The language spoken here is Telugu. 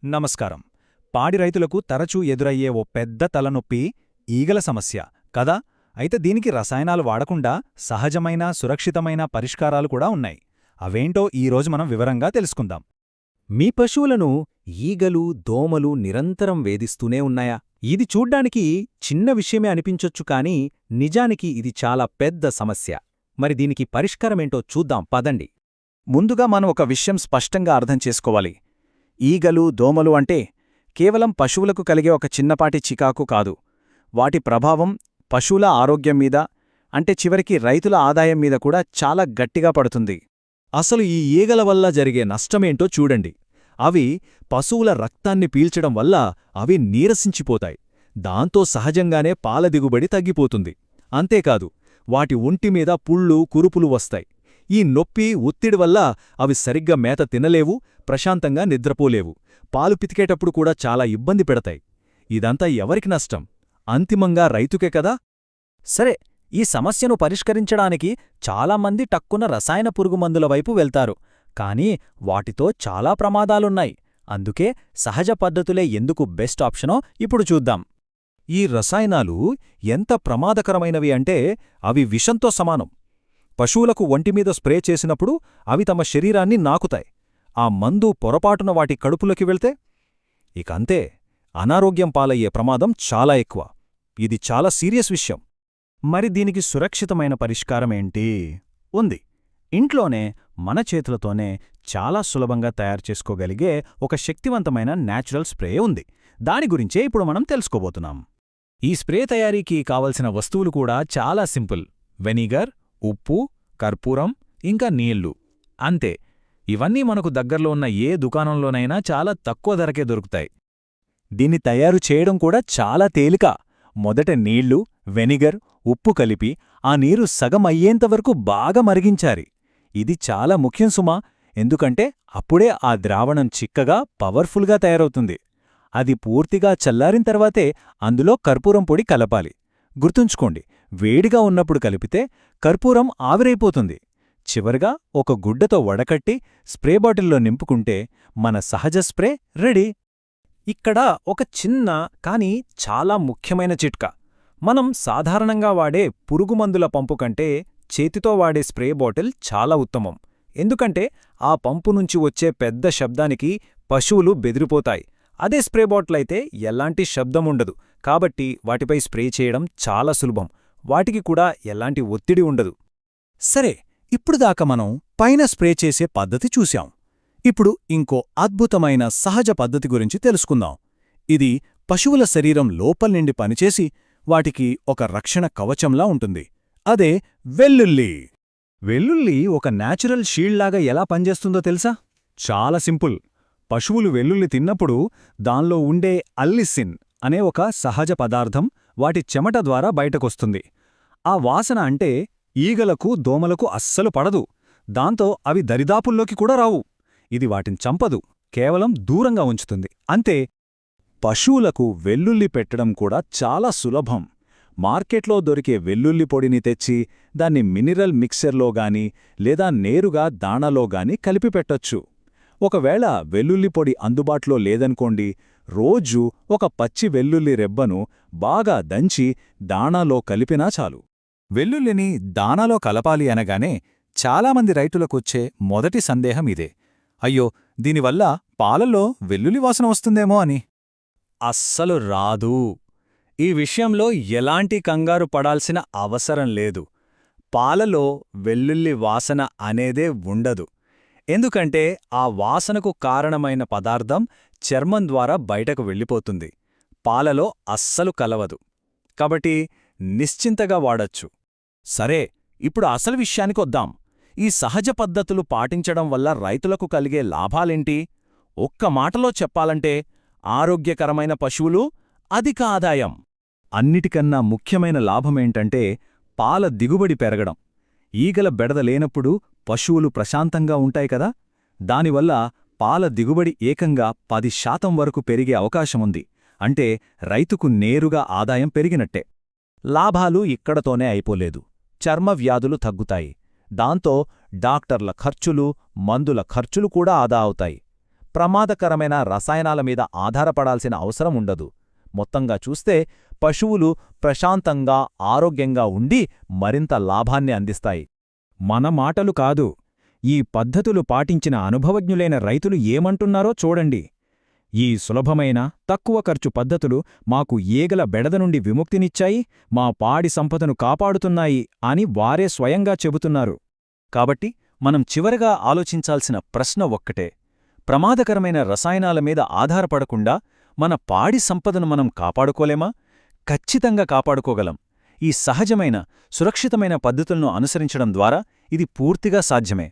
నమస్కారం. పాడి రైతులకు తరచూ ఎదురయ్యే ఓ పెద్ద తలనొప్పి ఈగల సమస్య కదా. అయితే దీనికి రసాయనాలు వాడకుండా సహజమైన సురక్షితమైన పరిష్కారాలు కూడా ఉన్నాయి. అవేంటో ఈరోజు మనం వివరంగా తెలుసుకుందాం. మీ పశువులను ఈగలు దోమలు నిరంతరం వేధిస్తూనే ఉన్నాయా? ఇది చూడ్డానికి చిన్న విషయమే అనిపించొచ్చు కానీ నిజానికి ఇది చాలా పెద్ద సమస్య. మరి దీనికి పరిష్కారమేంటో చూద్దాం పదండి. ముందుగా మనం ఒక విషయం స్పష్టంగా అర్థం చేసుకోవాలి. ఈగలు దోమలు అంటే కేవలం పశువులకు కలిగే ఒక చిన్నపాటి చికాకు కాదు. వాటి ప్రభావం పశువుల ఆరోగ్యం మీద, అంటే చివరికి రైతుల ఆదాయం మీద కూడా చాలా గట్టిగా పడుతుంది. అసలు ఈ ఈగల వల్ల జరిగే నష్టమేంటో చూడండి. అవి పశువుల రక్తాన్ని పీల్చడం వల్ల అవి నీరసించిపోతాయి. దాంతో సహజంగానే పాల దిగుబడి తగ్గిపోతుంది. అంతేకాదు, వాటి ఒంటిమీద పుళ్ళు కురుపులు వస్తాయి. ఈ నొప్పి ఒత్తిడి వల్ల అవి సరిగ్గా మేత తినలేవు, ప్రశాంతంగా నిద్రపోలేవు, పాలు పితికేటప్పుడు కూడా చాలా ఇబ్బంది పెడతాయి. ఇదంతా ఎవరికి నష్టం? అంతిమంగా రైతుకే కదా. సరే, ఈ సమస్యను పరిష్కరించడానికి చాలామంది టక్కున రసాయన పురుగుమందుల వైపు వెళ్తారు. కానీ వాటితో చాలా ప్రమాదాలున్నాయి. అందుకే సహజ పద్ధతులే ఎందుకు బెస్ట్ ఆప్షనో ఇప్పుడు చూద్దాం. ఈ రసాయనాలు ఎంత ప్రమాదకరమైనవి అంటే అవి విషంతో సమానం. పశువులకు ఒంటిమీద స్ప్రే చేసినప్పుడు అవి తమ శరీరాన్ని నాకుతాయి. ఆ మందు పొరపాటున వాటి కడుపులోకి వెళ్తే ఇకంతే, అనారోగ్యం పాలయ్యే ప్రమాదం చాలా ఎక్కువ. ఇది చాలా సీరియస్ విషయం. మరి దీనికి సురక్షితమైన పరిష్కారమేంటి? ఉంది. ఇంట్లోనే మన చేతులతోనే చాలా సులభంగా తయారు చేసుకోగలిగే ఒక శక్తివంతమైన న్యాచురల్ స్ప్రే ఉంది. దాని గురించే ఇప్పుడు మనం తెలుసుకోబోతున్నాం. ఈ స్ప్రే తయారీకి కావలసిన వస్తువులు కూడా చాలా సింపుల్. వెనిగర్, ఉప్పు, కర్పూరం, ఇంకా నీళ్లు. అంతే. ఇవన్నీ మనకు దగ్గర్లో ఉన్న ఏ దుకాణంలోనైనా చాలా తక్కువ ధరకే దొరుకుతాయి. దీన్ని తయారు చేయడం కూడా చాలా తేలిక. మొదట నీళ్లు, వెనిగర్, ఉప్పు కలిపి ఆ నీరు సగం అయ్యేంతవరకు బాగా మరిగించాలి. ఇది చాలా ముఖ్యం సుమా, ఎందుకంటే అప్పుడే ఆ ద్రావణం చిక్కగా పవర్ఫుల్గా తయారవుతుంది. అది పూర్తిగా చల్లారిన తర్వాతే అందులో కర్పూరం పొడి కలపాలి. గుర్తుంచుకోండి, వేడిగా ఉన్నప్పుడు కలిపితే కర్పూరం ఆవిరైపోతుంది. చివరగా ఒక గుడ్డతో వడకట్టి స్ప్రే బాటిల్లో నింపుకుంటే మన సహజ స్ప్రే రెడీ. ఇక్కడ ఒక చిన్న కానీ చాలా ముఖ్యమైన చిట్కా. మనం సాధారణంగా వాడే పురుగుమందుల పంపు కంటే చేతితో వాడే స్ప్రే బాటిల్ చాలా ఉత్తమం. ఎందుకంటే ఆ పంపు నుంచి వచ్చే పెద్ద శబ్దానికి పశువులు బెదిరిపోతాయి. అదే స్ప్రే బాటిల్ అయితే ఎలాంటి శబ్దముండదు, కాబట్టి వాటిపై స్ప్రే చేయడం చాలా సులభం. వాటికి కూడా ఎలాంటి ఒత్తిడి ఉండదు. సరే, ఇప్పుడుదాకా మనం పైన స్ప్రే చేసే పద్ధతి చూశాం. ఇప్పుడు ఇంకో అద్భుతమైన సహజ పద్ధతి గురించి తెలుసుకుందాం. ఇది పశువుల శరీరం లోపల్నిండి పనిచేసి వాటికి ఒక రక్షణ కవచంలా ఉంటుంది. అదే వెల్లుల్లి. వెల్లుల్లి ఒక న్యాచురల్ షీల్డ్లాగా ఎలా పనిచేస్తుందో తెలుసా? చాలా సింపుల్. పశువులు వెల్లుల్లి తిన్నప్పుడు దానిలో ఉండే అల్లిసిన్ అనే ఒక సహజ పదార్థం వాటి చెమట ద్వారా బయటకొస్తుంది. ఆ వాసన అంటే ఈగలకు దోమలకు అస్సలు పడదు. దాంతో అవి దరిదాపుల్లోకి కూడా రావు. ఇది వాటిని చంపదు, కేవలం దూరంగా ఉంచుతుంది అంతే. పశువులకు వెల్లుల్లి పెట్టడం కూడా చాలా సులభం. మార్కెట్లో దొరికే వెల్లుల్లి పొడిని తెచ్చి దాన్ని మినరల్ మిక్సర్లోగాని లేదా నేరుగా దాణాలోగాని కలిపి పెట్టొచ్చు. ఒకవేళ వెల్లుల్లి పొడి అందుబాటులో లేదనుకోండి, రోజూ ఒక పచ్చి వెల్లుల్లి రెబ్బను బాగా దంచి దాణాలో కలిపినా చాలు. వెల్లుల్లిని దాణాలో కలపాలి అనగానే చాలామంది రైతులకొచ్చే మొదటి సందేహం ఇదే: అయ్యో, దీనివల్ల పాలల్లో వెల్లుల్లి వాసన వస్తుందేమో అని. అస్సలు రాదు. ఈ విషయంలో ఎలాంటి కంగారు పడాల్సిన అవసరం లేదు. పాలలో వెల్లుల్లి వాసన అనేదే ఉండదు. ఎందుకంటే ఆ వాసనకు కారణమైన పదార్థం చర్మం ద్వారా బయటకు వెళ్ళిపోతుంది. పాలలో అస్సలు కలవదు. కాబట్టి నిశ్చింతగా వాడచ్చు. సరే, ఇప్పుడు అసలు విషయానికొద్దాం. ఈ సహజ పద్ధతులు పాటించడం వల్ల రైతులకు కలిగే లాభాలేంటి? ఒక్క మాటలో చెప్పాలంటే ఆరోగ్యకరమైన పశువులు, అధిక ఆదాయం. అన్నిటికన్నా ముఖ్యమైన లాభమేంటంటే పాల దిగుబడి పెరగడం. ఈగల బెడద లేనప్పుడు పశువులు ప్రశాంతంగా ఉంటాయి కదా. దానివల్ల పాల దిగుబడి ఏకంగా 10% వరకు పెరిగే అవకాశముంది. అంటే రైతుకు నేరుగా ఆదాయం పెరిగినట్టే. లాభాలు ఇక్కడతోనే అయిపోలేదు. చర్మ వ్యాధులు తగ్గుతాయి. దాంతో డాక్టర్ల ఖర్చులు, మందుల ఖర్చులు కూడా ఆదా అవుతాయి. ప్రమాదకరమైన రసాయనాల మీద ఆధారపడాల్సిన అవసరం ఉండదు. మొత్తంగా చూస్తే పశువులు ప్రశాంతంగా ఆరోగ్యంగా ఉండి మరింత లాభాన్ని అందిస్తాయి. మన మాటలు కాదు, ఈ పద్ధతులు పాటించిన అనుభవజ్ఞులైన రైతులు ఏమంటున్నారో చూడండి. ఈ సులభమైన తక్కువ ఖర్చు పద్ధతులు మాకు ఈగల బెడద నుండి విముక్తినిచ్చాయి, మా పాడి సంపదను కాపాడుతున్నాయి అని వారే స్వయంగా చెబుతున్నారు. కాబట్టి మనం చివరగా ఆలోచించాల్సిన ప్రశ్న ఒక్కటే: ప్రమాదకరమైన రసాయనాల మీద ఆధారపడకుండా మన పాడి సంపదను మనం కాపాడుకోలేమా? ఖచ్చితంగా కాపాడుకోగలం. ఈ సహజమైన, సురక్షితమైన పద్ధతులను అనుసరించడం ద్వారా ఇది పూర్తిగా సాధ్యమే.